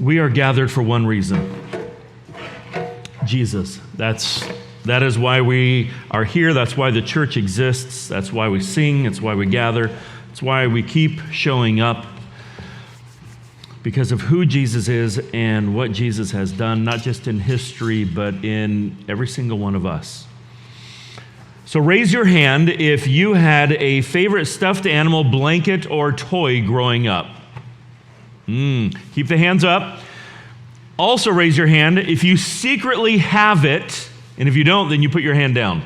We are gathered for one reason. Jesus. That is why we are here. That's why the church exists. That's why we sing. It's why we gather. It's why we keep showing up. Because of who Jesus is and what Jesus has done, not just in history, but in every single one of us. So raise your hand if you had a favorite stuffed animal, blanket, or toy growing up. Keep the hands up. Also raise your hand if you secretly have it, and if you don't, then you put your hand down.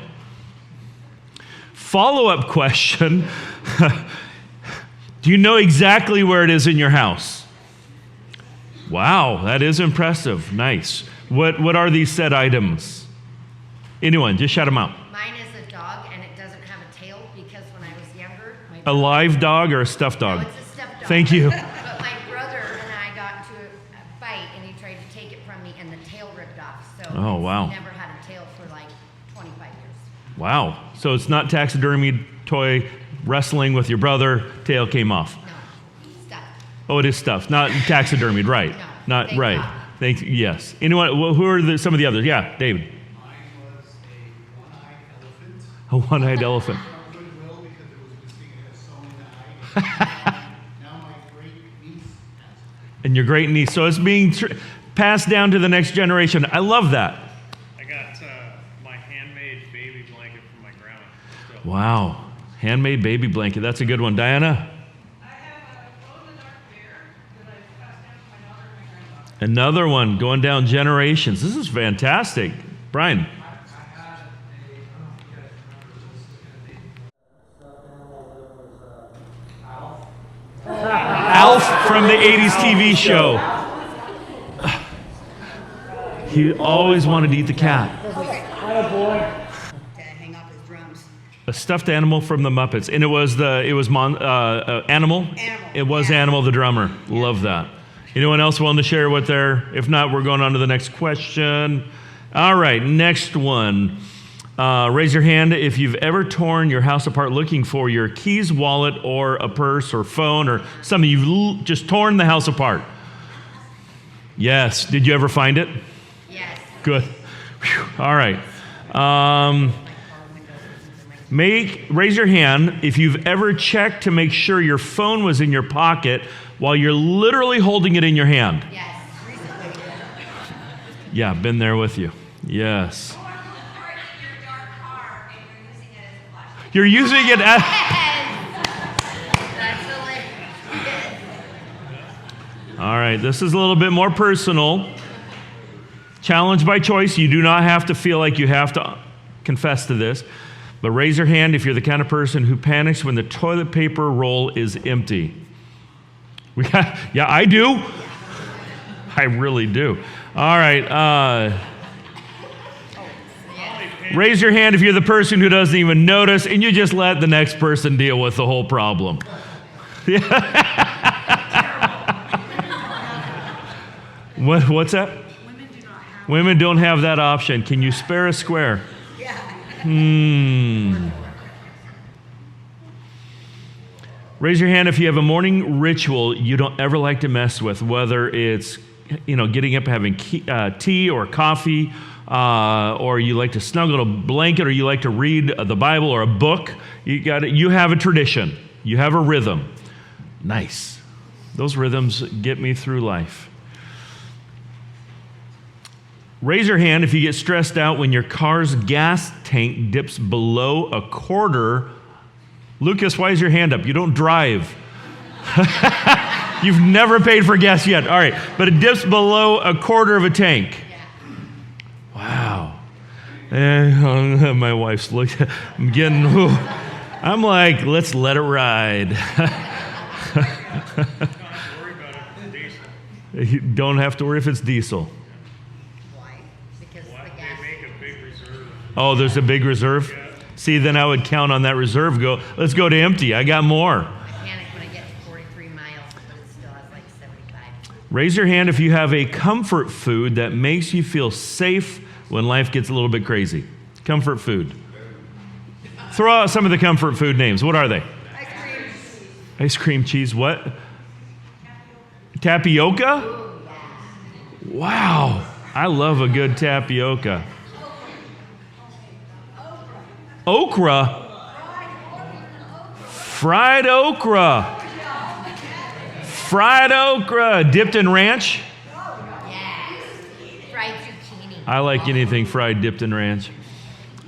Follow-up question. Do you know exactly where it is in your house? Wow, that is impressive. Nice. What are these said items? Anyone, just shout them out. Mine is a dog, and it doesn't have a tail because when I was younger... A live dog or a stuffed dog? No, it's a stuffed dog. Thank you. But my brother and I got into a fight, and he tried to take it from me, and the tail ripped off. So Oh, wow. he never had a tail for like 25 years. Wow. So it's not taxidermy toy, wrestling with your brother, tail came off. No, stuffed. Oh, it is stuffed, not taxidermied, right? No, Not thank right. God. Thank you. Yes. Anyone? Who are some of the others? Yeah, David. Mine was a one-eyed elephant. A one-eyed elephant. From Goodwill because it was missing a sewn eye. Now my great niece has it. And your great niece. So it's being passed down to the next generation. I love that. I got my handmade baby blanket from my grandma. So, Wow. Handmade baby blanket. That's a good one. Diana? I have a glow-in-the-dark bear that I passed down to my daughter and my grandmother. Another one going down generations. This is fantastic. Brian? I had I don't know if you guys remember this is going to be Alf from the 80s TV show. He always wanted to eat the cat. To hang up his drums. A stuffed animal from the Muppets. And it was Animal? It was Animal the drummer. Love that. Anyone else willing to share what they're... If not, we're going on to the next question. All right, next one. Raise your hand if you've ever torn your house apart looking for your keys, wallet, or a purse or phone or something. You've just torn the house apart. Yes. Did you ever find it? Yes. Good. Whew. All right. Raise your hand if you've ever checked to make sure your phone was in your pocket while you're literally holding it in your hand. Yes. Recently. Yeah, been there with you. Yes. Or in your dark car and you're using it as a flashlight. You're using it as... That's hilarious. All right, this is a little bit more personal. Challenge by choice. You do not have to feel like you have to confess to this. But raise your hand if you're the kind of person who panics when the toilet paper roll is empty. Yeah, I do. I really do. All right. Raise your hand if you're the person who doesn't even notice and you just let the next person deal with the whole problem. What's that? Women don't have that option. Can you spare a square? Raise your hand if you have a morning ritual you don't ever like to mess with, whether it's getting up having tea or coffee, or you like to snuggle a blanket, or you like to read the Bible or a book. You have a tradition. You have a rhythm. Nice. Those rhythms get me through life. Raise your hand if you get stressed out when your car's gas tank dips below a quarter. Lucas, why is your hand up? You don't drive. You've never paid for gas yet. All right, but it dips below a quarter of a tank. Wow. And my wife's looking. I'm like, let's let it ride. You don't have to worry if it's diesel. Why? Because the they gas. make a big reserve. Oh, there's a big reserve? See, then I would count on that reserve. Let's go to empty. I got more. I panic when I get to 43 miles, but it still has like 75. Raise your hand if you have a comfort food that makes you feel safe when life gets a little bit crazy. Comfort food. Throw out some of the comfort food names. What are they? Ice cream. Ice cream, cheese, what? Tapioca? Wow. I love a good tapioca. Okra. Fried okra. Fried okra. Dipped in ranch. Yes. Fried zucchini. I like anything fried dipped in ranch.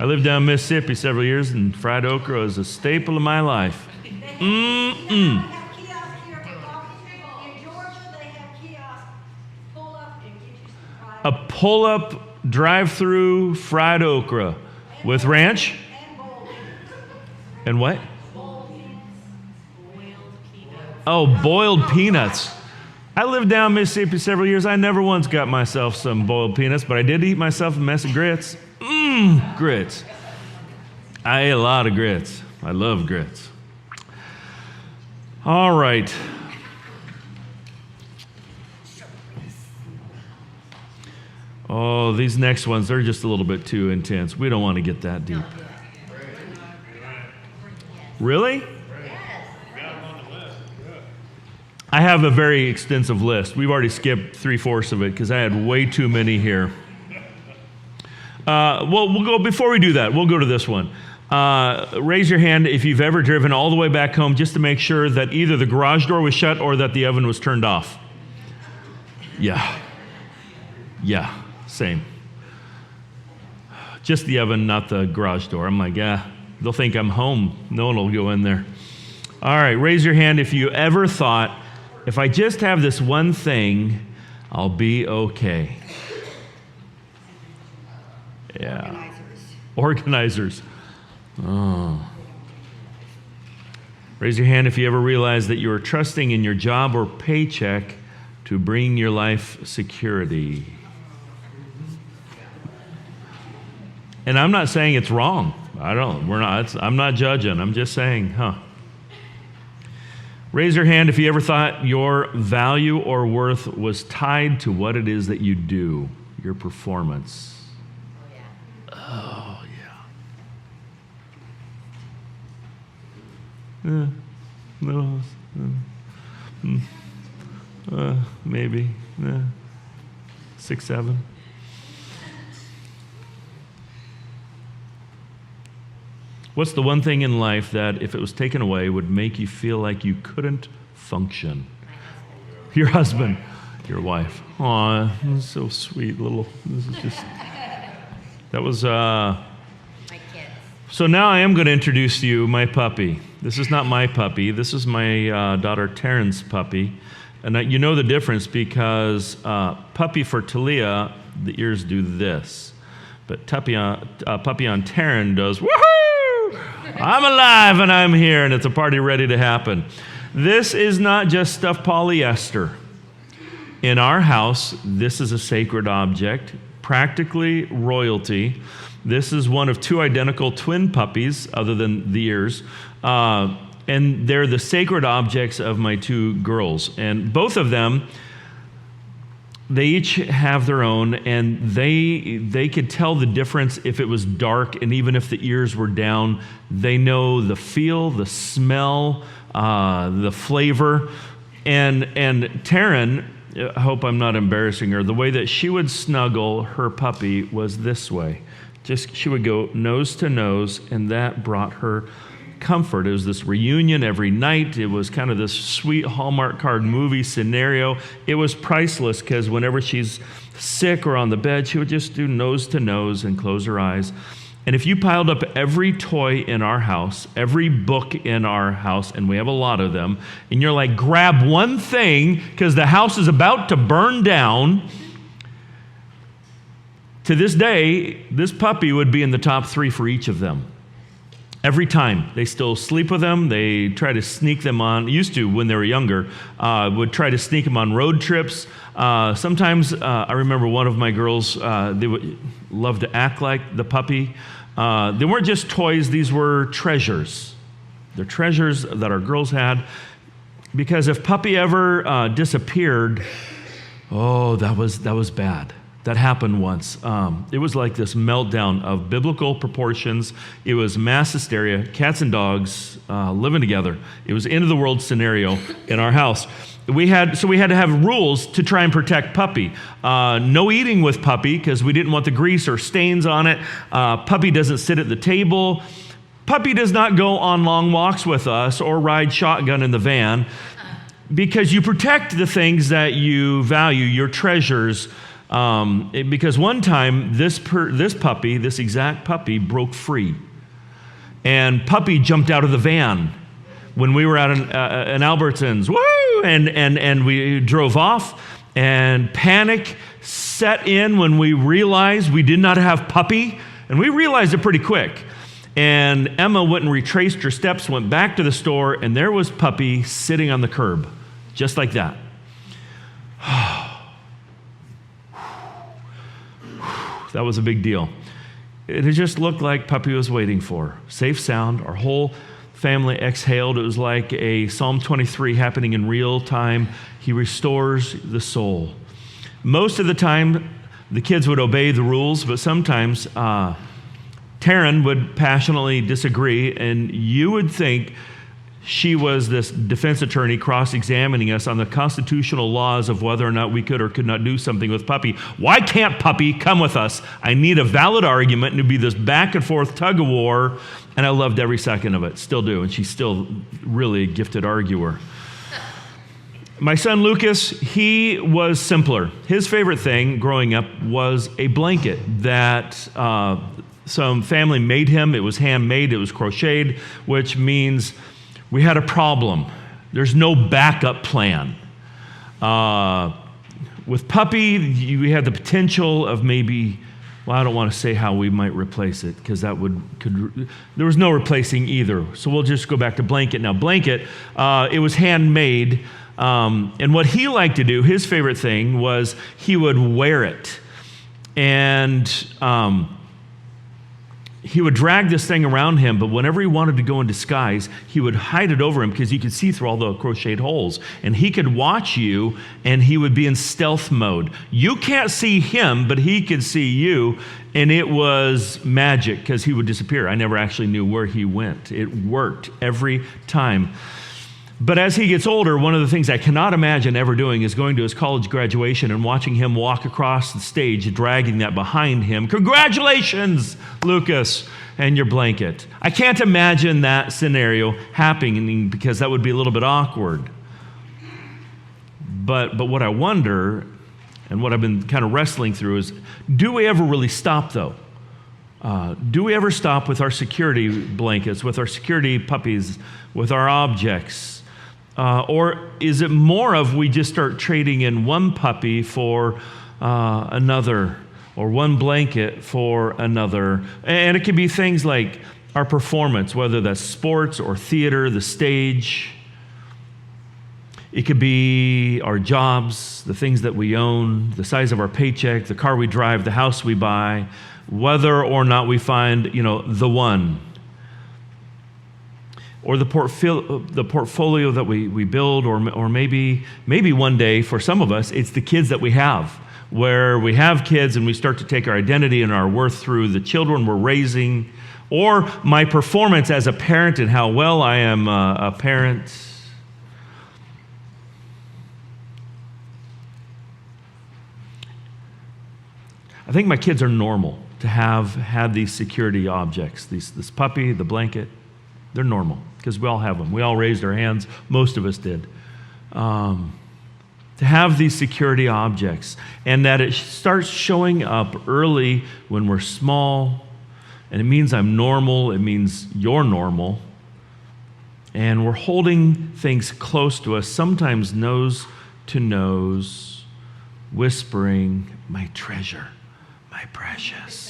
I lived down Mississippi several years, and fried okra is a staple of my life. Mm-mm. They have kiosks here for coffee. In Georgia, they have kiosks. Pull up and get you some fried. A pull-up drive-through fried okra with ranch And boiled and what? boiled peanuts. Oh, boiled peanuts. I lived down Mississippi several years. I never once got myself some boiled peanuts, but I did eat myself a mess of grits. Grits. I ate a lot of grits. I love grits. All right. Oh, these next ones, they're just a little bit too intense. We don't want to get that deep. Really? I have a very extensive list. We've already skipped 3/4 of it because I had way too many here. Well, we'll go, before we do that, we'll go to this one. Raise your hand if you've ever driven all the way back home just to make sure that either the garage door was shut or that the oven was turned off. Yeah. Yeah, same. Just the oven, not the garage door. I'm like, yeah, they'll think I'm home. No one will go in there. All right, raise your hand if you ever thought, if I just have this one thing, I'll be okay. Yeah. Organizers. Oh. Raise your hand if you ever realized that you were trusting in your job or paycheck to bring your life security. And I'm not saying it's wrong. I'm not judging. I'm just saying, Raise your hand if you ever thought your value or worth was tied to what it is that you do, your performance. Oh, yeah. No. Maybe. 6, 7. What's the one thing in life that, if it was taken away, would make you feel like you couldn't function? Your husband, your wife. Aw, this is so sweet, this is just, that was, My kids. So now I am going to introduce to you my puppy. This is not my puppy. This is my daughter Taryn's puppy. And you know the difference because puppy for Talia, the ears do this. But puppy on Taryn does, woohoo! I'm alive and I'm here, and it's a party ready to happen. This is not just stuffed polyester. In our house, this is a sacred object, practically royalty. This is one of 2 identical twin puppies, other than the ears. And they're the sacred objects of my 2 girls. And both of them, they each have their own, and they could tell the difference if it was dark, and even if the ears were down. They know the feel, the smell, the flavor. And Taryn, I hope I'm not embarrassing her, the way that she would snuggle her puppy was this way. She would go nose to nose, and that brought her comfort. It was this reunion every night. It was kind of this sweet Hallmark card movie scenario. It was priceless because whenever she's sick or on the bed, she would just do nose to nose and close her eyes. And if you piled up every toy in our house, every book in our house, and we have a lot of them, and you're like, grab one thing because the house is about to burn down, to this day, this puppy would be in the top 3 for each of them. Every time. They still sleep with them. They try to sneak them on, used to when they were younger, would try to sneak them on road trips. Sometimes, I remember one of my girls, they would love to act like the puppy. They weren't just toys, these were treasures. They're treasures that our girls had. Because if puppy ever disappeared, oh, that was bad. that happened once. It was like this meltdown of biblical proportions. It was mass hysteria, cats and dogs living together. It was end of the world scenario in our house. We had to have rules to try and protect Puppy. No eating with Puppy because we didn't want the grease or stains on it. Puppy doesn't sit at the table. Puppy does not go on long walks with us or ride shotgun in the van, because you protect the things that you value, your treasures. Because one time this exact puppy broke free, and Puppy jumped out of the van when we were at an Albertsons. Woo! And we drove off, and panic set in when we realized we did not have Puppy, and we realized it pretty quick. And Emma went and retraced her steps, went back to the store, and there was Puppy sitting on the curb, just like that. That was a big deal. It just looked like Puppy was waiting for her. Safe sound. Our whole family exhaled. It was like a Psalm 23 happening in real time. He restores the soul. Most of the time, the kids would obey the rules, but sometimes Taryn would passionately disagree, and you would think she was this defense attorney cross-examining us on the constitutional laws of whether or not we could or could not do something with Puppy. Why can't Puppy come with us? I need a valid argument, and it'd be this back and forth tug of war, and I loved every second of it, still do, and she's still really a gifted arguer. My son Lucas, he was simpler. His favorite thing growing up was a blanket that some family made him. It was handmade, it was crocheted, which means we had a problem. There's no backup plan. With Puppy, we had the potential of maybe, well, I don't want to say how we might replace it, because there was no replacing either. So we'll just go back to blanket. Now, blanket, it was handmade, and what he liked to do, his favorite thing was he would wear it. And he would drag this thing around him, but whenever he wanted to go in disguise, he would hide it over him because you could see through all the crocheted holes. And he could watch you, and he would be in stealth mode. You can't see him, but he could see you, and it was magic because he would disappear. I never actually knew where he went. It worked every time. But as he gets older, one of the things I cannot imagine ever doing is going to his college graduation and watching him walk across the stage, dragging that behind him. Congratulations, Lucas, and your blanket. I can't imagine that scenario happening because that would be a little bit awkward. But what I wonder, and what I've been kind of wrestling through, is do we ever really stop, though? Do we ever stop with our security blankets, with our security puppies, with our objects? Or is it more of we just start trading in one puppy for another, or one blanket for another? And it could be things like our performance, whether that's sports or theater, the stage. It could be our jobs, the things that we own, the size of our paycheck, the car we drive, the house we buy, whether or not we find, the one. Or the portfolio that we build, or maybe one day, for some of us, it's the kids that we have, where we have kids and we start to take our identity and our worth through the children we're raising, or my performance as a parent and how well I am a parent. I think my kids are normal to have had these security objects, this puppy, the blanket. They're normal because we all have them. We all raised our hands. Most of us did. To have these security objects, and that it starts showing up early when we're small, and it means I'm normal. It means you're normal. And we're holding things close to us, sometimes nose to nose, whispering, "My treasure, my precious."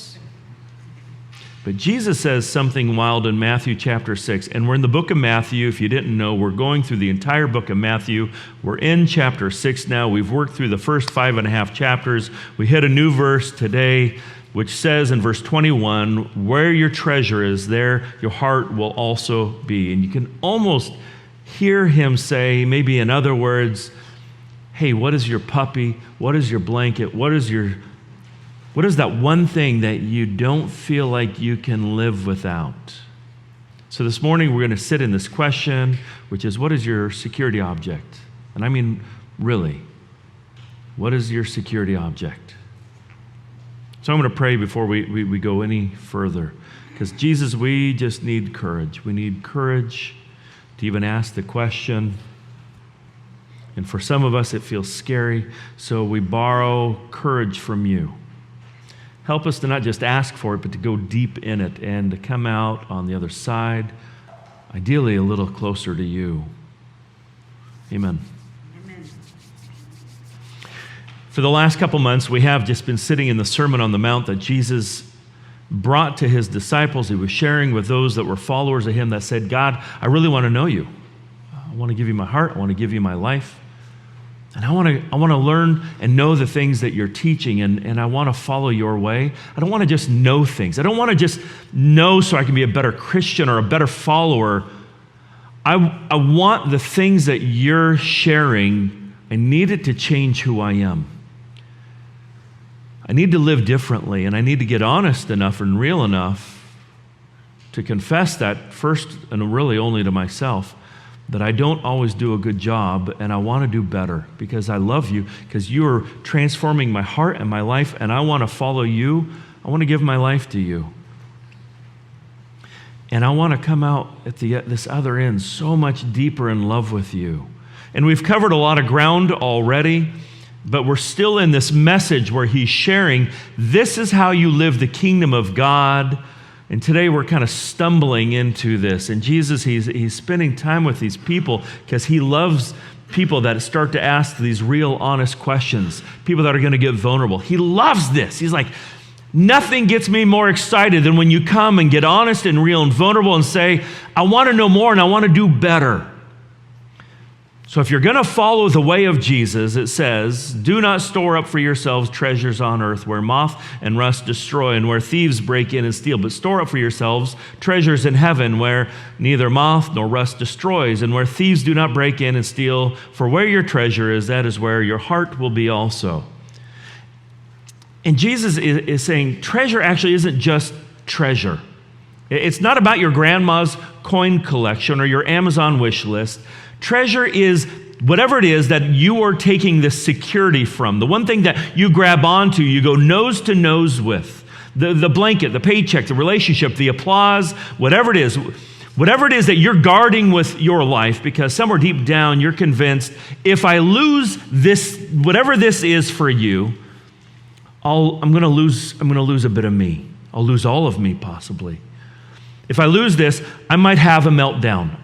But Jesus says something wild in Matthew chapter 6, and we're in the book of Matthew. If you didn't know, we're going through the entire book of Matthew. We're in chapter 6 now. We've worked through the first 5.5 chapters. We hit a new verse today, which says in verse 21, "Where your treasure is, there your heart will also be." And you can almost hear him say, maybe in other words, hey, what is your puppy? What is your blanket? What is your What is that one thing that you don't feel like you can live without? So this morning we're going to sit in this question, which is, what is your security object? And I mean, really, what is your security object? So I'm going to pray before we go any further. Because Jesus, we just need courage. We need courage to even ask the question. And for some of us, it feels scary, so we borrow courage from you. Help us to not just ask for it, but to go deep in it and to come out on the other side, ideally a little closer to you. Amen. Amen. For the last couple months, we have just been sitting in the Sermon on the Mount that Jesus brought to his disciples. He was sharing with those that were followers of him that said, God, I really want to know you. I want to give you my heart. I want to give you my life. And I want to learn and know the things that you're teaching, and I want to follow your way. I don't want to just know things. I don't want to just know so I can be a better Christian or a better follower. I want the things that you're sharing, I need it to change who I am. I need to live differently, and I need to get honest enough and real enough to confess that first and really only to myself, that I don't always do a good job, and I want to do better because I love you, because you are transforming my heart and my life, and I want to follow you. I want to give my life to you. And I want to come out at this other end so much deeper in love with you. And we've covered a lot of ground already, but we're still in this message where he's sharing, this is how you live the kingdom of God. And today we're kind of stumbling into this. And Jesus, he's spending time with these people because he loves people that start to ask these real, honest questions, people that are going to get vulnerable. He loves this. He's like, nothing gets me more excited than when you come and get honest and real and vulnerable and say, I want to know more and I want to do better. So if you're going to follow the way of Jesus, it says, do not store up for yourselves treasures on earth where moth and rust destroy and where thieves break in and steal, but store up for yourselves treasures in heaven where neither moth nor rust destroys and where thieves do not break in and steal. For where your treasure is, that is where your heart will be also. And Jesus is saying treasure actually isn't just treasure. It's not about your grandma's coin collection or your Amazon wish list. Treasure is whatever it is that you are taking the security from, the one thing that you grab onto, you go nose to nose with, the blanket, the paycheck, the relationship, the applause, whatever it is that you're guarding with your life, because somewhere deep down you're convinced, if I lose this, whatever this is for you, I'm going to lose a bit of me. I'll lose all of me possibly. If I lose this, I might have a meltdown.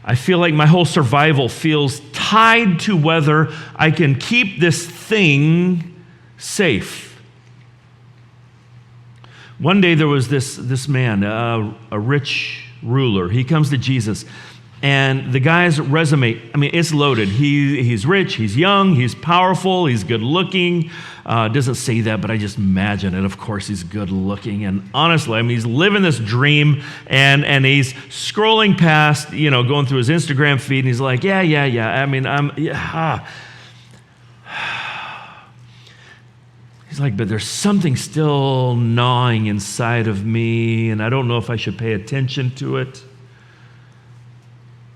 I feel like my whole survival feels tied to whether I can keep this thing safe. One day there was this man, a rich ruler. He comes to Jesus, and the guy's resume, it's loaded. He's rich, he's young, he's powerful, he's good looking. Doesn't say that, but I just imagine it. Of course, he's good looking. And honestly, he's living this dream, and he's scrolling past, going through his Instagram feed, and he's like, yeah. He's like, but there's something still gnawing inside of me, and I don't know if I should pay attention to it.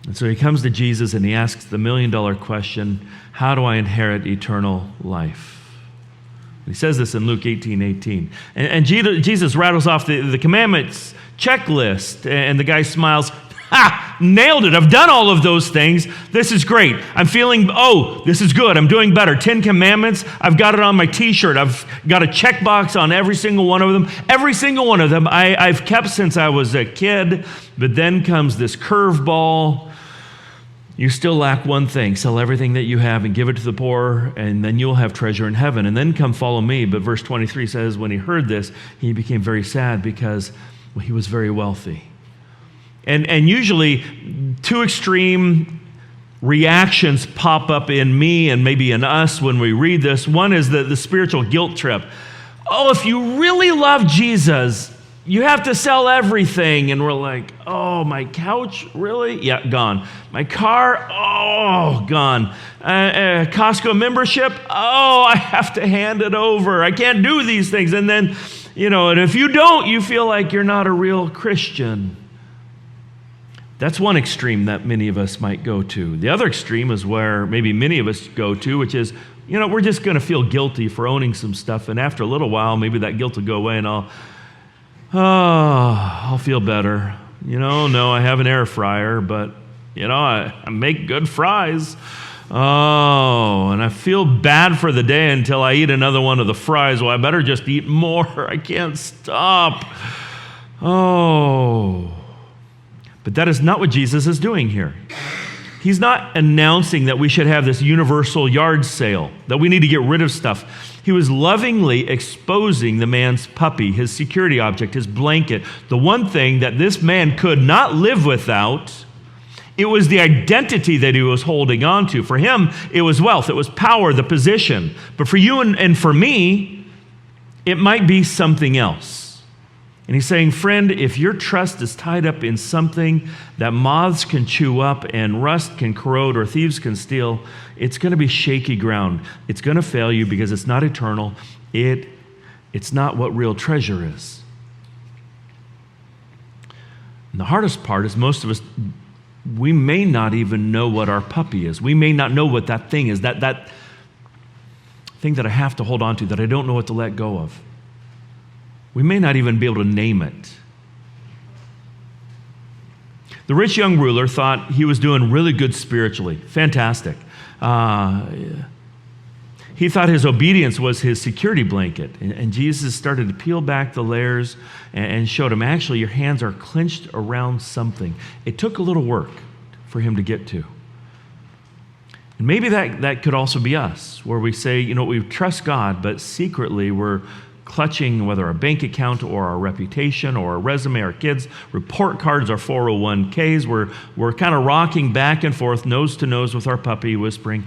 And so he comes to Jesus and he asks the $1 million question, how do I inherit eternal life? He says this in Luke 18:18. And Jesus rattles off the commandments checklist, and the guy smiles, ha, nailed it. I've done all of those things. This is great. I'm feeling, this is good. I'm doing better. 10 commandments, I've got it on my t-shirt. I've got a checkbox on every single one of them. Every single one of them I've kept since I was a kid. But then comes this curveball. You still lack one thing. Sell everything that you have and give it to the poor, and then you'll have treasure in heaven. And then come follow me. But verse 23 says, when he heard this, he became very sad because he was very wealthy. And usually two extreme reactions pop up in me and maybe in us when we read this. One is the spiritual guilt trip. Oh, if you really love Jesus, you have to sell everything. And we're like, oh, my couch? Really? Yeah, gone. My car? Oh, gone. Costco membership? Oh, I have to hand it over. I can't do these things. And then, and if you don't, you feel like you're not a real Christian. That's one extreme that many of us might go to. The other extreme is where maybe many of us go to, which is, we're just going to feel guilty for owning some stuff. And after a little while, maybe that guilt will go away and I'll feel better. No, I have an air fryer, but, I make good fries. Oh, and I feel bad for the day until I eat another one of the fries. Well, I better just eat more. I can't stop. Oh. But that is not what Jesus is doing here. He's not announcing that we should have this universal yard sale, that we need to get rid of stuff. He was lovingly exposing the man's puppy, his security object, his blanket, the one thing that this man could not live without. It was the identity that he was holding on to. For him, it was wealth, it was power, the position. But for you and for me, it might be something else. And he's saying, friend, if your trust is tied up in something that moths can chew up and rust can corrode or thieves can steal, it's going to be shaky ground. It's going to fail you because it's not eternal. It's not what real treasure is. And the hardest part is most of us, we may not even know what our puppy is. We may not know what that thing is, that thing that I have to hold on to, that I don't know what to let go of. We may not even be able to name it. The rich young ruler thought he was doing really good spiritually. Fantastic. He thought his obedience was his security blanket. And Jesus started to peel back the layers and showed him, actually, your hands are clenched around something. It took a little work for him to get to. And maybe that could also be us, where we say, we trust God, but secretly we're clutching whether our bank account or our reputation or our resume, our kids' report cards, our 401ks. We're kind of rocking back and forth, nose to nose with our puppy, whispering,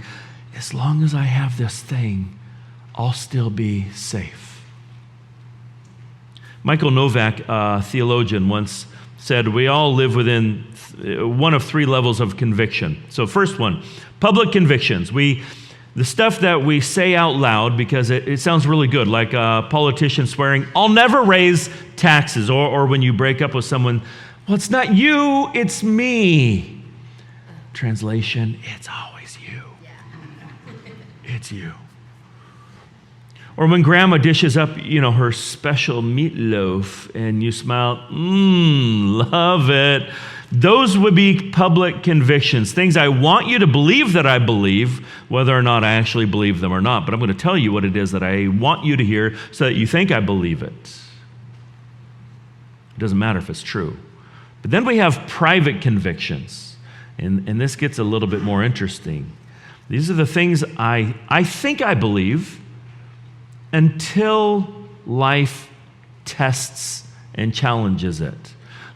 as long as I have this thing, I'll still be safe. Michael Novak, a theologian, once said, we all live within one of three levels of conviction. So first one, public convictions. The stuff that we say out loud because it sounds really good, like a politician swearing, I'll never raise taxes. Or when you break up with someone, well, it's not you, it's me. Translation, it's always you. It's you. Or when grandma dishes up, her special meatloaf and you smile, love it. Those would be public convictions, things I want you to believe that I believe, whether or not I actually believe them or not. But I'm going to tell you what it is that I want you to hear so that you think I believe it. It doesn't matter if it's true. But then we have private convictions, and this gets a little bit more interesting. These are the things I think I believe until life tests and challenges it.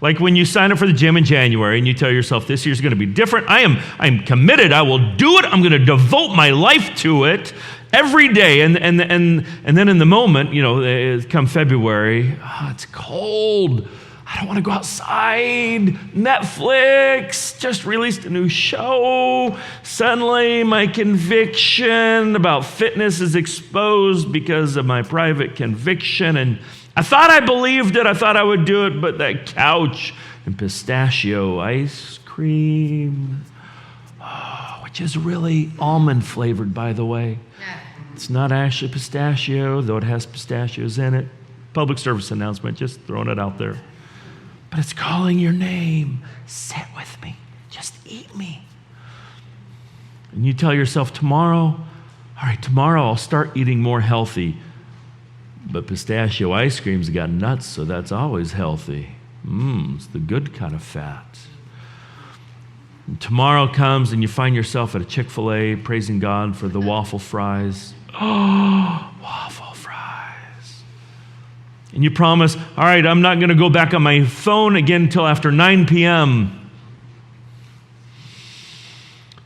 Like when you sign up for the gym in January and you tell yourself this year's going to be different. I am committed. I will do it. I'm going to devote my life to it every day. And then in the moment, come February, it's cold. I don't want to go outside. Netflix just released a new show. Suddenly my conviction about fitness is exposed because of my private conviction. And I thought I believed it. I thought I would do it, but that couch and pistachio ice cream, which is really almond flavored, by the way. It's not actually pistachio, though it has pistachios in it. Public service announcement, just throwing it out there. But it's calling your name. Sit with me. Just eat me. And you tell yourself tomorrow I'll start eating more healthy. But pistachio ice cream's got nuts, so that's always healthy. It's the good kind of fat. And tomorrow comes and you find yourself at a Chick-fil-A praising God for the waffle fries. Oh, waffle fries. And you promise, all right, I'm not going to go back on my phone again until after 9 p.m.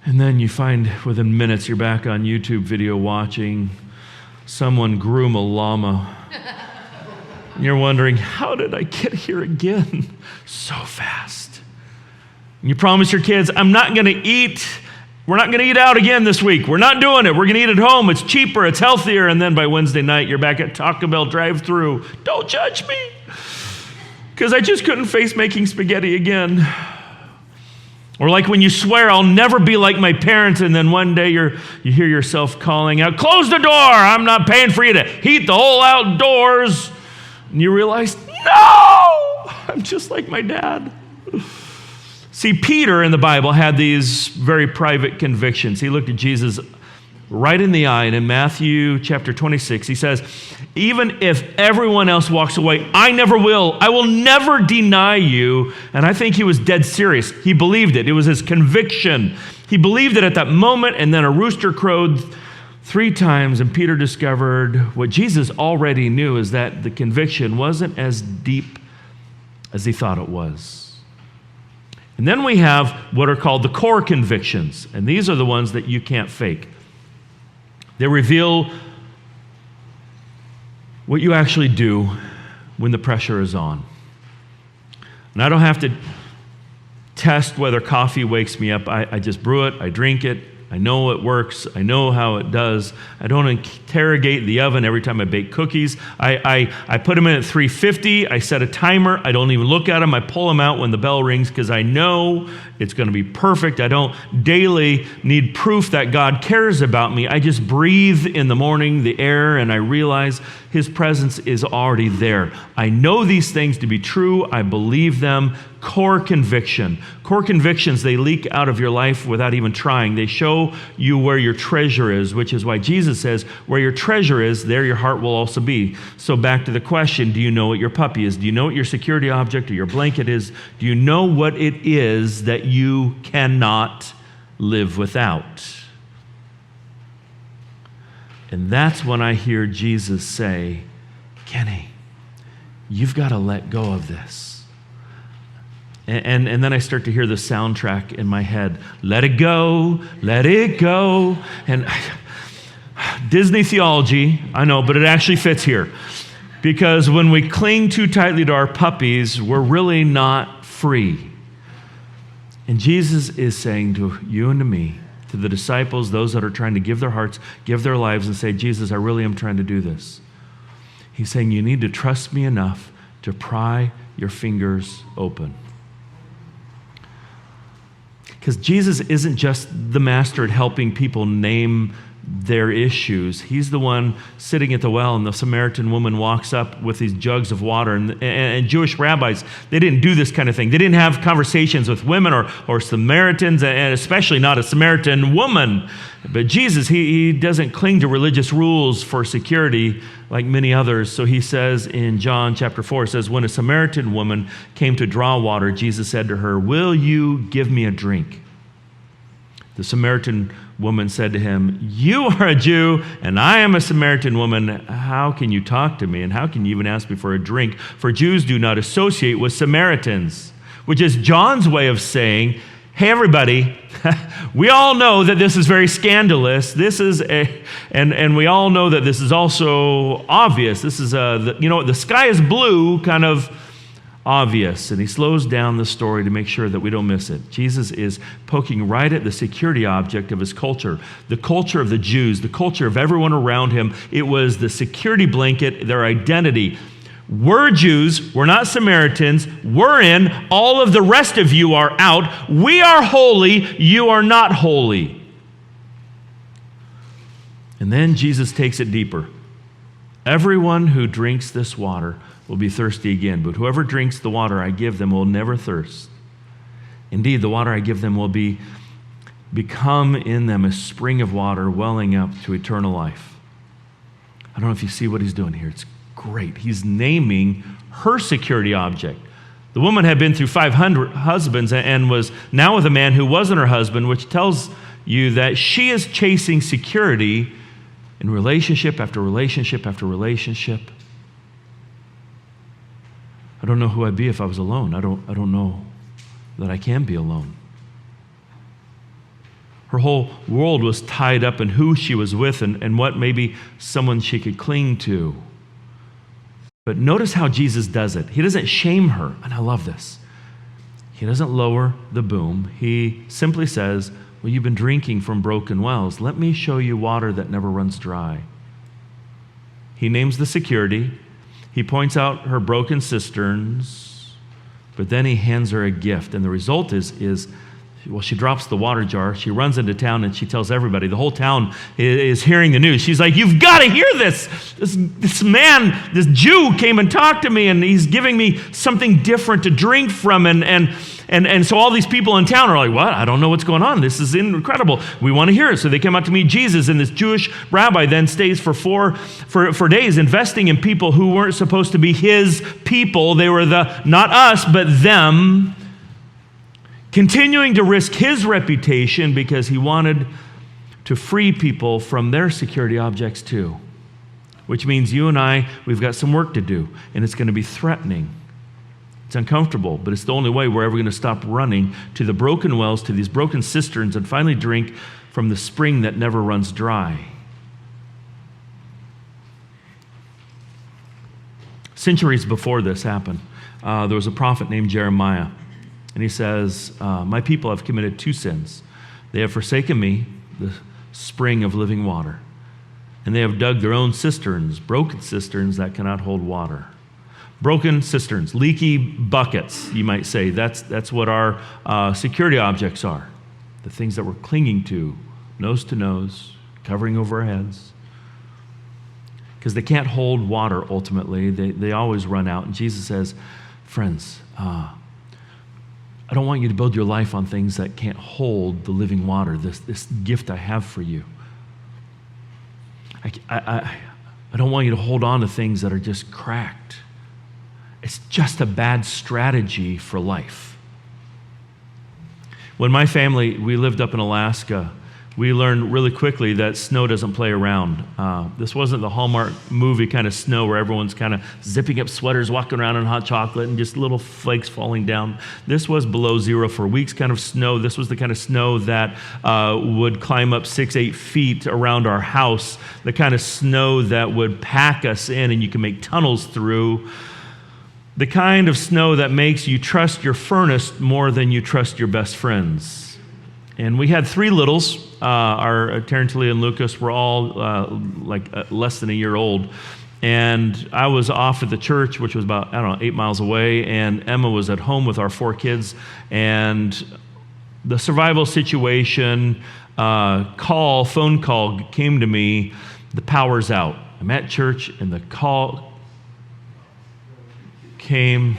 And then you find within minutes you're back on YouTube video watching someone groom a llama. And you're wondering, how did I get here again so fast? And you promise your kids, we're not going to eat out again this week. We're not doing it. We're going to eat at home. It's cheaper. It's healthier. And then by Wednesday night, you're back at Taco Bell drive-thru. Don't judge me. Because I just couldn't face making spaghetti again. Or like when you swear, I'll never be like my parents, and then one day you hear yourself calling out, close the door, I'm not paying for you to heat the whole outdoors. And you realize, no, I'm just like my dad. See, Peter in the Bible had these very private convictions. He looked at Jesus right in the eye, and in Matthew chapter 26, he says, even if everyone else walks away, I never will. I will never deny you. And I think he was dead serious. He believed it. It was his conviction. He believed it at that moment, and then a rooster crowed 3 times, and Peter discovered what Jesus already knew, is that the conviction wasn't as deep as he thought it was. And then we have what are called the core convictions, and these are the ones that you can't fake. They reveal what you actually do when the pressure is on. And I don't have to test whether coffee wakes me up. I just brew it, I drink it, I know it works, I know how it does. I don't interrogate the oven every time I bake cookies. I put them in at 350, I set a timer, I don't even look at them, I pull them out when the bell rings because I know it's going to be perfect. I don't daily need proof that God cares about me. I just breathe in the morning, the air, and I realize His presence is already there. I know these things to be true, I believe them. Core conviction. Core convictions, they leak out of your life without even trying. They show you where your treasure is, which is why Jesus says, where your treasure is, there your heart will also be. So back to the question, do you know what your puppy is? Do you know what your security object or your blanket is? Do you know what it is that you cannot live without? And that's when I hear Jesus say, Kenny, you've got to let go of this. And then I start to hear the soundtrack in my head. Let it go, let it go. And Disney theology, I know, but it actually fits here. Because when we cling too tightly to our puppies, we're really not free. And Jesus is saying to you and to me, to the disciples, those that are trying to give their hearts, give their lives and say, Jesus, I really am trying to do this. He's saying you need to trust me enough to pry your fingers open. Because Jesus isn't just the master at helping people name their issues. He's the one sitting at the well, and the Samaritan woman walks up with these jugs of water. And Jewish rabbis, they didn't do this kind of thing. They didn't have conversations with women or Samaritans, and especially not a Samaritan woman. But Jesus, he doesn't cling to religious rules for security like many others. So he says in John chapter 4, it says, when a Samaritan woman came to draw water, Jesus said to her, will you give me a drink? The Samaritan woman said to him, you are a Jew, and I am a Samaritan woman. How can you talk to me, and how can you even ask me for a drink? For Jews do not associate with Samaritans, which is John's way of saying, hey, everybody, we all know that this is very scandalous. This is and we all know that this is also obvious. This is the sky is blue kind of obvious. And he slows down the story to make sure that we don't miss it. Jesus is poking right at the security object of his culture, the culture of the Jews, the culture of everyone around him. It was the security blanket, their identity. We're Jews, we're not Samaritans, we're in, all of the rest of you are out. We are holy, you are not holy. And then Jesus takes it deeper. Everyone who drinks this water will be thirsty again, but whoever drinks the water I give them will never thirst. Indeed, the water I give them will become in them a spring of water welling up to eternal life. I don't know if you see what he's doing here. It's great. He's naming her security object. The woman had been through 500 husbands and was now with a man who wasn't her husband, which tells you that she is chasing security in relationship after relationship after relationship. I don't know who I'd be if I was alone. I don't know that I can be alone. Her whole world was tied up in who she was with and what maybe someone she could cling to. But notice how Jesus does it. He doesn't shame her, and I love this. He doesn't lower the boom. He simply says, well, you've been drinking from broken wells. Let me show you water that never runs dry. He names the security. He points out her broken cisterns, but then he hands her a gift. And the result is well, she drops the water jar. She runs into town and she tells everybody. The whole town is hearing the news. She's like, you've got to hear this. This man, this Jew came and talked to me, and he's giving me something different to drink from. And so all these people in town are like, what? I don't know what's going on. This is incredible. We want to hear it. So they come out to meet Jesus, and this Jewish rabbi then stays for days investing in people who weren't supposed to be his people. They were not us, but them, continuing to risk his reputation because he wanted to free people from their security objects too. Which means you and I, we've got some work to do, and it's going to be threatening. It's uncomfortable, but it's the only way we're ever going to stop running to the broken wells, to these broken cisterns, and finally drink from the spring that never runs dry. Centuries before this happened, there was a prophet named Jeremiah. And he says, my people have committed 2 sins. They have forsaken me, the spring of living water. And they have dug their own cisterns, broken cisterns that cannot hold water. Broken cisterns, leaky buckets, you might say. That's what our security objects are. The things that we're clinging to nose, covering over our heads. Because they can't hold water ultimately. They always run out. And Jesus says, friends, I don't want you to build your life on things that can't hold the living water, this gift I have for you. I don't want you to hold on to things that are just cracked. It's just a bad strategy for life. When my family, we lived up in Alaska, we learned really quickly that snow doesn't play around. This wasn't the Hallmark movie kind of snow where everyone's kind of zipping up sweaters, walking around in hot chocolate, and just little flakes falling down. This was below zero for weeks kind of snow. This was the kind of snow that would climb up 6-8 feet around our house, the kind of snow that would pack us in and you can make tunnels through. The kind of snow that makes you trust your furnace more than you trust your best friends. And we had 3 littles. Our Taryn, Talia, and Lucas were all less than a year old. And I was off at the church, which was about, 8 miles away. And Emma was at home with our 4 kids. And the survival situation phone call came to me. The power's out. I'm at church, and the call came.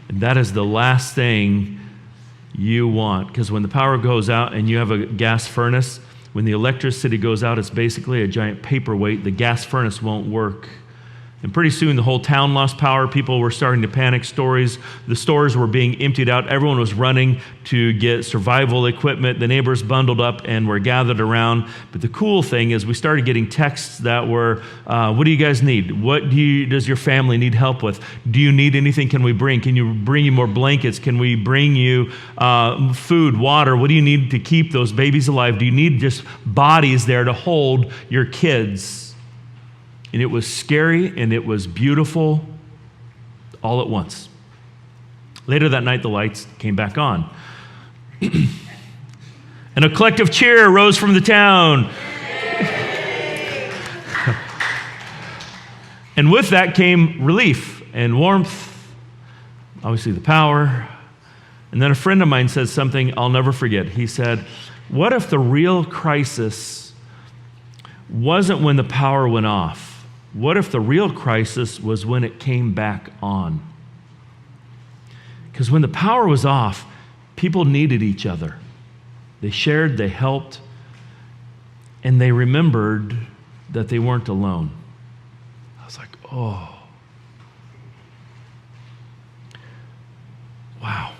And that is the last thing you want, because when the power goes out and you have a gas furnace, when the electricity goes out, it's basically a giant paperweight. The gas furnace won't work. And pretty soon the whole town lost power. People were starting to panic. The stores were being emptied out. Everyone was running to get survival equipment. The neighbors bundled up and were gathered around. But the cool thing is we started getting texts that were, what do you guys need? What does your family need help with? Do you need anything? Can we bring? Can you bring you more blankets? Can we bring you food, water? What do you need to keep those babies alive? Do you need just bodies there to hold your kids? And it was scary and it was beautiful all at once. Later that night, the lights came back on. And a collective cheer rose from the town. And with that came relief and warmth, obviously the power. And then a friend of mine said something I'll never forget. He said, what if the real crisis wasn't when the power went off? What if the real crisis was when it came back on? Because when the power was off, people needed each other. They shared, they helped, and they remembered that they weren't alone. I was like, oh, wow.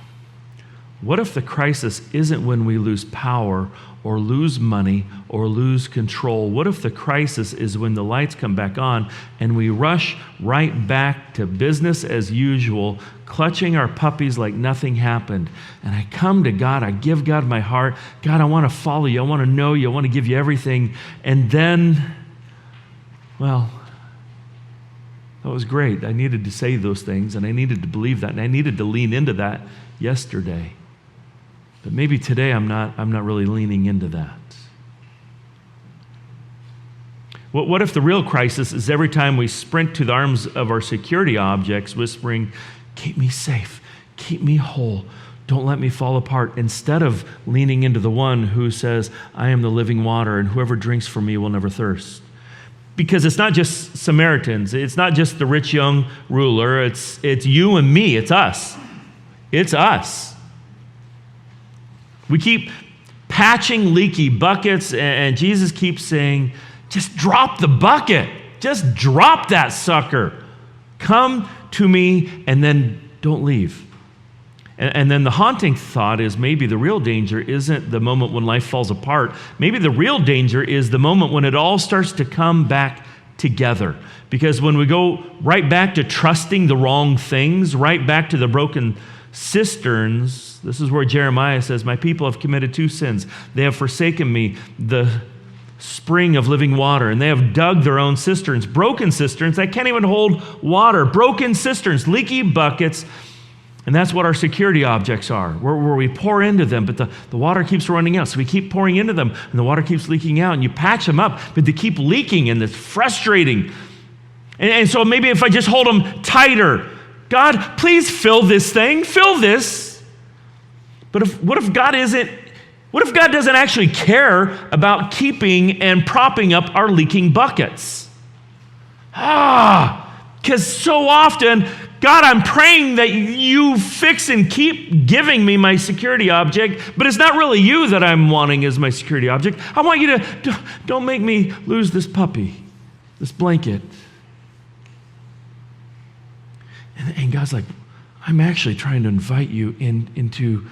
What if the crisis isn't when we lose power or lose money or lose control? What if the crisis is when the lights come back on and we rush right back to business as usual, clutching our puppies like nothing happened? And I come to God, I give God my heart. God, I want to follow you. I want to know you. I want to give you everything. And then, well, That was great. I needed to say those things, and I needed to believe that, and I needed to lean into that yesterday. But maybe today I'm not really leaning into that. What if the real crisis is every time we sprint to the arms of our security objects, whispering, keep me safe, keep me whole, don't let me fall apart, instead of leaning into the one who says, I am the living water, and whoever drinks from me will never thirst. Because it's not just Samaritans, it's not just the rich young ruler, it's you and me, it's us. It's us. We keep patching leaky buckets, and Jesus keeps saying, just drop the bucket. Just drop that sucker. Come to me and then don't leave. And then the haunting thought is maybe the real danger isn't the moment when life falls apart. Maybe the real danger is the moment when it all starts to come back together. Because when we go right back to trusting the wrong things, right back to the broken cisterns, this is where Jeremiah says, my people have committed 2 sins. They have forsaken me, the spring of living water, and they have dug their own cisterns, broken cisterns that can't even hold water, broken cisterns, leaky buckets. And that's what our security objects are, where we pour into them, but the water keeps running out. So we keep pouring into them, and the water keeps leaking out, and you patch them up, but they keep leaking, and it's frustrating. And so maybe if I just hold them tighter, God, please fill this thing, fill this. But what if God doesn't actually care about keeping and propping up our leaking buckets? Because so often, God, I'm praying that you fix and keep giving me my security object, but it's not really you that I'm wanting as my security object. I want you to, don't make me lose this puppy, this blanket. And God's like, I'm actually trying to invite you into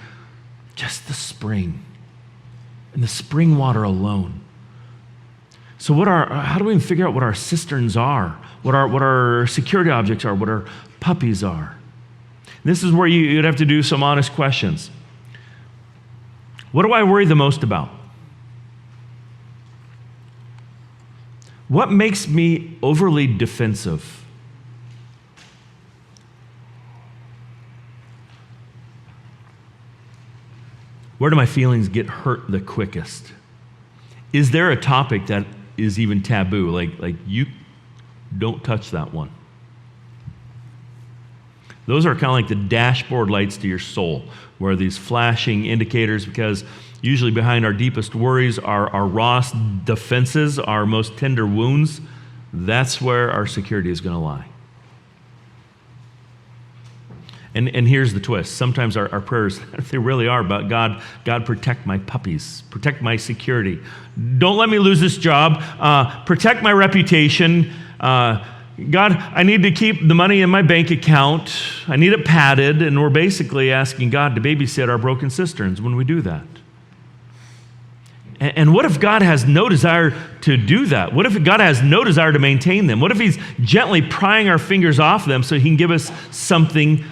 just the spring, and the spring water alone. So how do we figure out what our cisterns are, what our security objects are, what our puppies are? This is where you'd have to do some honest questions. What do I worry the most about? What makes me overly defensive? Where do my feelings get hurt the quickest? Is there a topic that is even taboo? Like you don't touch that one. Those are kind of like the dashboard lights to your soul, where these flashing indicators, because usually behind our deepest worries are our rawest defenses, our most tender wounds. That's where our security is going to lie. And here's the twist. Sometimes our prayers, they really are about God, protect my puppies, protect my security. Don't let me lose this job. Protect my reputation. God, I need to keep the money in my bank account. I need it padded. And we're basically asking God to babysit our broken cisterns when we do that. And what if God has no desire to do that? What if God has no desire to maintain them? What if he's gently prying our fingers off them so he can give us something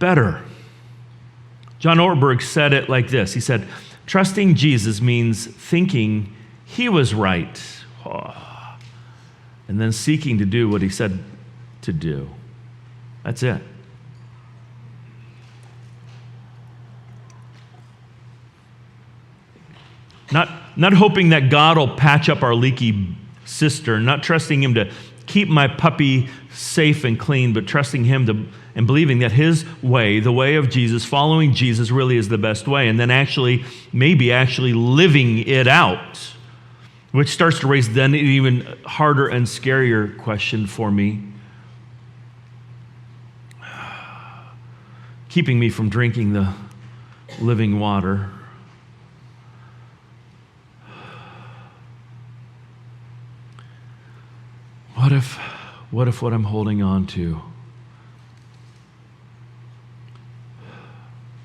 better? John Ortberg said it like this. He said, trusting Jesus means thinking he was right, and then seeking to do what he said to do. That's it. Not hoping that God will patch up our leaky cistern, not trusting him to keep my puppy safe and clean, but trusting him and believing that his way, the way of Jesus, following Jesus really is the best way, and then maybe actually living it out, which starts to raise then an even harder and scarier question for me. Keeping me from drinking the living water. What if what I'm holding on to,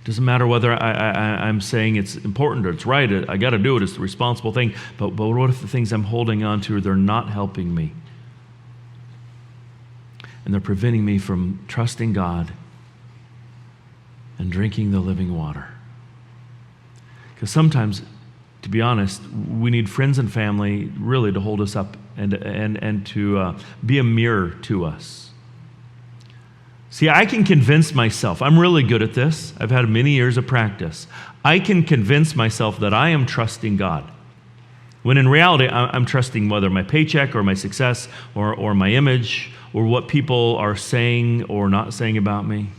doesn't matter whether I'm saying it's important or it's right, I got to do it, it's the responsible thing, but what if the things I'm holding on to, they're not helping me? And they're preventing me from trusting God and drinking the living water. Because sometimes, to be honest, we need friends and family really to hold us up and to be a mirror to us. See, I can convince myself, I'm really good at this. I've had many years of practice. I can convince myself that I am trusting God, when in reality, I'm trusting whether my paycheck or my success or my image or what people are saying or not saying about me.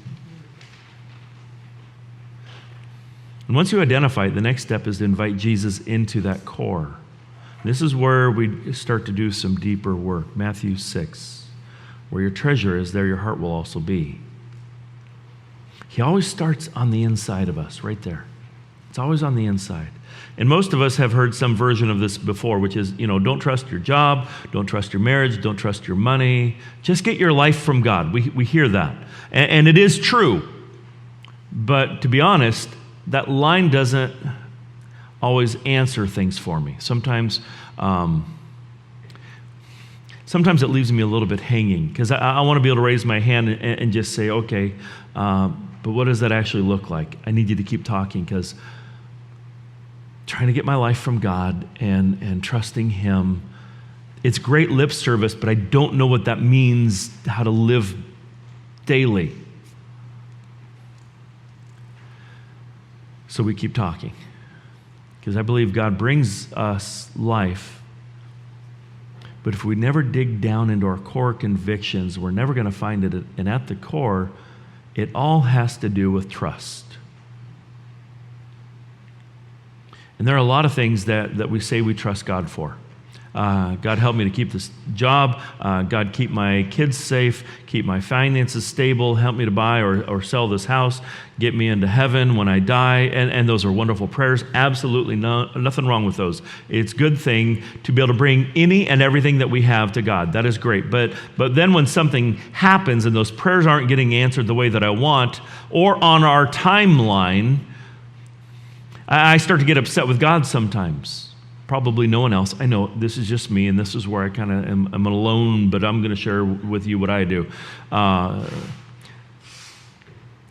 And once you identify it, the next step is to invite Jesus into that core. This is where we start to do some deeper work. Matthew 6, where your treasure is, there your heart will also be. He always starts on the inside of us, right there. It's always on the inside. And most of us have heard some version of this before, which is, don't trust your job, don't trust your marriage, don't trust your money. Just get your life from God. We hear that. And it is true. But to be honest, that line doesn't always answer things for me. Sometimes it leaves me a little bit hanging, because I want to be able to raise my hand and just say, okay, but what does that actually look like? I need you to keep talking, because trying to get my life from God and trusting Him, it's great lip service, but I don't know what that means, how to live daily. So we keep talking, because I believe God brings us life. But if we never dig down into our core convictions, we're never going to find it. And at the core, it all has to do with trust. And there are a lot of things that we say we trust God for. God help me to keep this job. God keep my kids safe, keep my finances stable, help me to buy or sell this house, get me into heaven when I die. And those are wonderful prayers. Absolutely nothing wrong with those. It's a good thing to be able to bring any and everything that we have to God. That is great. But then when something happens and those prayers aren't getting answered the way that I want, or on our timeline, I start to get upset with God sometimes. Probably no one else. I know this is just me, and this is where I kind of am alone, but I'm going to share with you what I do.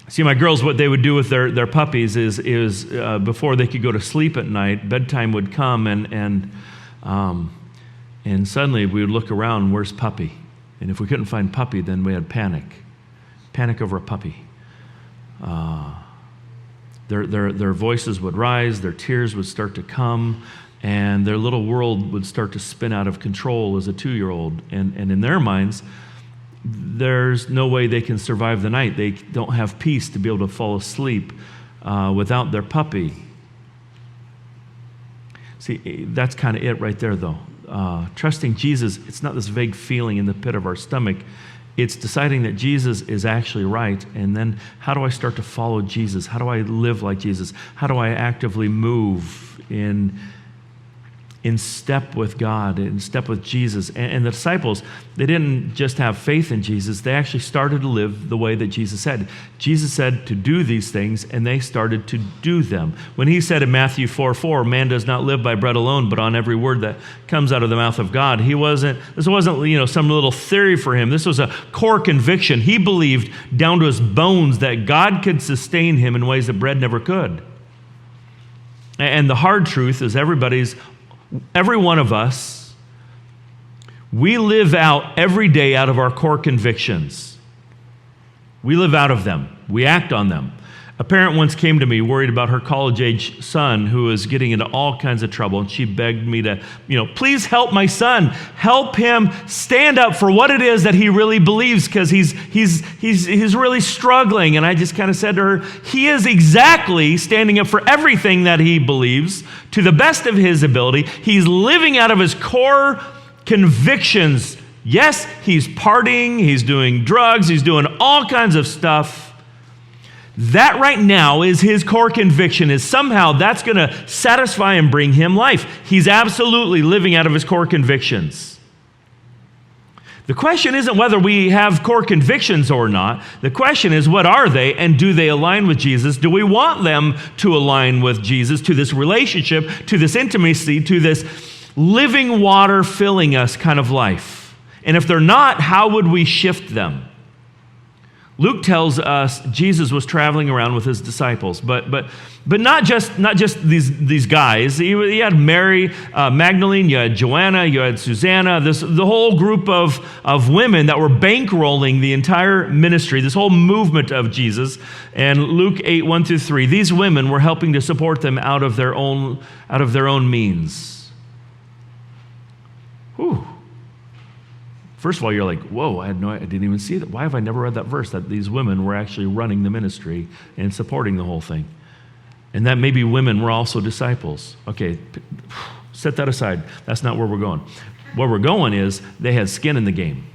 See, my girls, what they would do with their puppies is before they could go to sleep at night, bedtime would come, and suddenly we would look around, where's Puppy? And if we couldn't find Puppy, then we had panic over a puppy. Their voices would rise, their tears would start to come, and their little world would start to spin out of control as a 2-year-old. And in their minds, there's no way they can survive the night. They don't have peace to be able to fall asleep without their puppy. See, that's kind of it right there, though. Trusting Jesus, it's not this vague feeling in the pit of our stomach. It's deciding that Jesus is actually right, and then how do I start to follow Jesus? How do I live like Jesus? How do I actively move in step with God, in step with Jesus? And the disciples, they didn't just have faith in Jesus, they actually started to live the way that Jesus said. Jesus said to do these things, and they started to do them. When he said in Matthew 4:4, man does not live by bread alone, but on every word that comes out of the mouth of God, this wasn't some little theory for him. This was a core conviction. He believed down to his bones that God could sustain him in ways that bread never could. And the hard truth is every one of us, we live out every day out of our core convictions. We live out of them. We act on them. A parent once came to me worried about her college-age son who was getting into all kinds of trouble, and she begged me to, please help my son. Help him stand up for what it is that he really believes, because he's really struggling. And I just kind of said to her, he is exactly standing up for everything that he believes to the best of his ability. He's living out of his core convictions. Yes, he's partying, he's doing drugs, he's doing all kinds of stuff. That right now is his core conviction, is somehow that's going to satisfy and bring him life. He's absolutely living out of his core convictions. The question isn't whether we have core convictions or not. The question is, what are they, and do they align with Jesus? Do we want them to align with Jesus, to this relationship, to this intimacy, to this living water filling us kind of life? And if they're not, how would we shift them? Luke tells us Jesus was traveling around with his disciples, but not just these guys. He had Mary Magdalene, you had Joanna, you had Susanna, the whole group of women that were bankrolling the entire ministry, this whole movement of Jesus. And Luke 8, 1-3, these women were helping to support them out of their own means. Whew. First of all, you're like, whoa, I didn't even see that. Why have I never read that verse, that these women were actually running the ministry and supporting the whole thing? And that maybe women were also disciples. Okay, set that aside. That's not where we're going. Where we're going is they had skin in the game.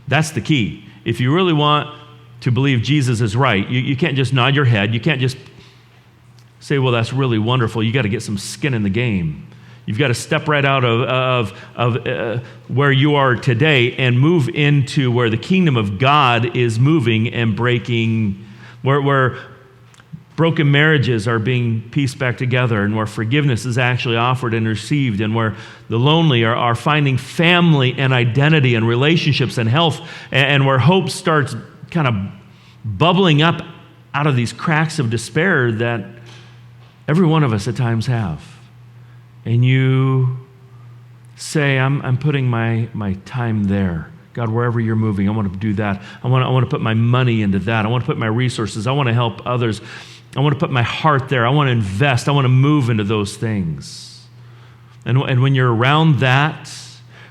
That's the key. If you really want to believe Jesus is right, you can't just nod your head. You can't just say, well, that's really wonderful. You got to get some skin in the game. You've got to step right out of where you are today and move into where the kingdom of God is moving and breaking, where broken marriages are being pieced back together, and where forgiveness is actually offered and received, and where the lonely are finding family and identity and relationships and health, and where hope starts kind of bubbling up out of these cracks of despair that every one of us at times have. And you say, I'm putting my time there. God, wherever you're moving, I want to do that. I want to put my money into that. I want to put my resources. I want to help others. I want to put my heart there. I want to invest. I want to move into those things. And when you're around that,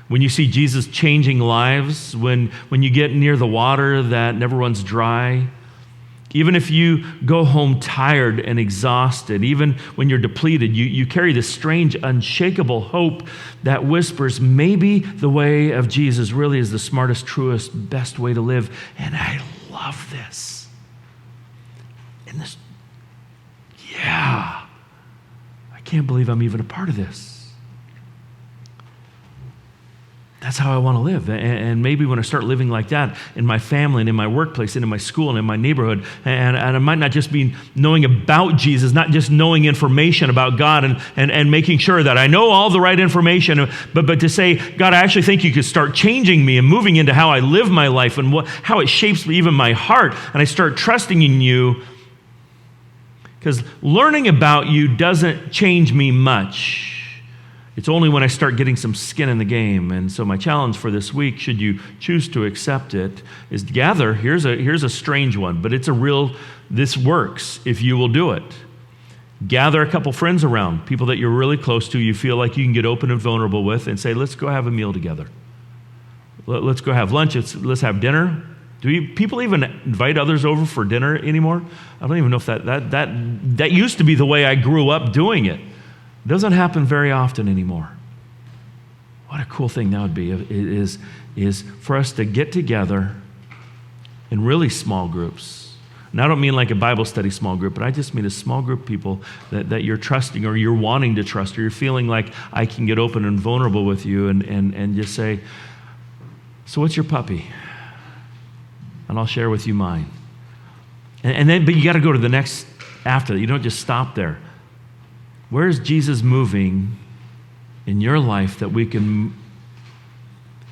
when you see Jesus changing lives, when you get near the water that never runs dry, even if you go home tired and exhausted, even when you're depleted, you carry this strange, unshakable hope that whispers, maybe the way of Jesus really is the smartest, truest, best way to live. And I love this. And this, yeah, I can't believe I'm even a part of this. That's how I want to live. And maybe when I start living like that in my family and in my workplace and in my school and in my neighborhood, and I might not just be knowing about Jesus, not just knowing information about God and making sure that I know all the right information, but to say, God, I actually think you could start changing me and moving into how I live my life and how it shapes even my heart. And I start trusting in you, because learning about you doesn't change me much. It's only when I start getting some skin in the game. And so my challenge for this week, should you choose to accept it, is gather. Here's a strange one, but it's a real, this works if you will do it. Gather a couple friends around, people that you're really close to, you feel like you can get open and vulnerable with, and say, let's go have a meal together. Let's go have lunch. Let's have dinner. Do people even invite others over for dinner anymore? I don't even know if that used to be the way I grew up doing it. It doesn't happen very often anymore. What a cool thing that would be is for us to get together in really small groups. And I don't mean like a Bible study small group, but I just mean a small group of people that you're trusting or you're wanting to trust, or you're feeling like I can get open and vulnerable with you and just say, so what's your puppy? And I'll share with you mine. And then, but you got to go to the next after that. You don't just stop there. Where is Jesus moving in your life that we can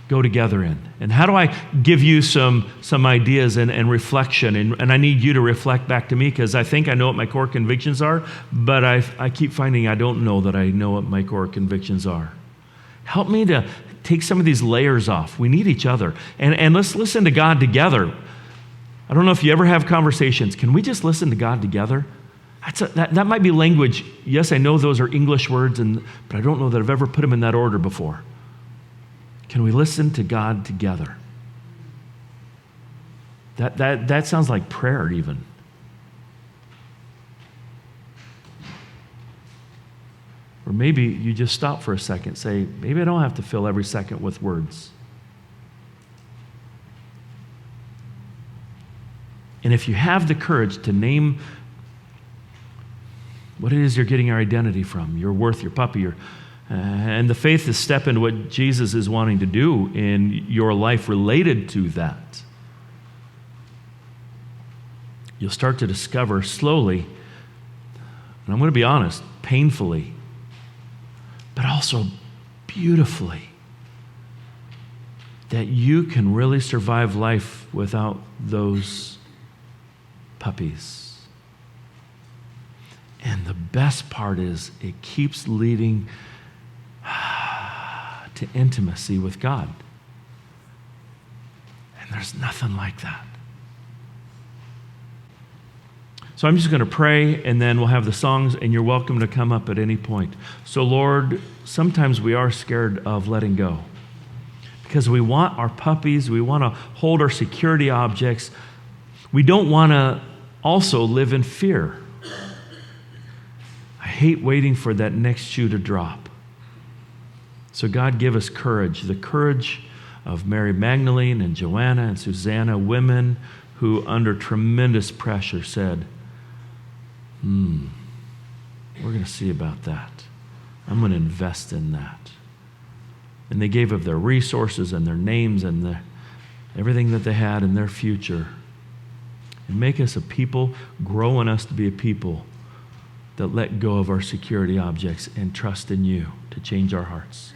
go together in? And how do I give you some ideas and reflection? And I need you to reflect back to me, because I think I know what my core convictions are, but I keep finding I don't know that I know what my core convictions are. Help me to take some of these layers off. We need each other. And let's listen to God together. I don't know if you ever have conversations. Can we just listen to God together? That might be language. Yes, I know those are English words, but I don't know that I've ever put them in that order before. Can we listen to God together? That sounds like prayer even. Or maybe you just stop for a second, say, maybe I don't have to fill every second with words. And if you have the courage to name what it is you're getting your identity from, your worth, your puppy, and the faith to step into what Jesus is wanting to do in your life related to that, you'll start to discover slowly, and I'm going to be honest, painfully, but also beautifully, that you can really survive life without those puppies. And the best part is it keeps leading to intimacy with God. And there's nothing like that. So I'm just going to pray, and then we'll have the songs, and you're welcome to come up at any point. So Lord, sometimes we are scared of letting go because we want our puppies, we want to hold our security objects. We don't want to also live in fear. I hate waiting for that next shoe to drop. So God, give us courage, the courage of Mary Magdalene and Joanna and Susanna, women who under tremendous pressure said, we're going to see about that. I'm going to invest in that. And they gave of their resources and their names and everything that they had in their future. And make us a people, grow in us to be a people that let go of our security objects and trust in you to change our hearts.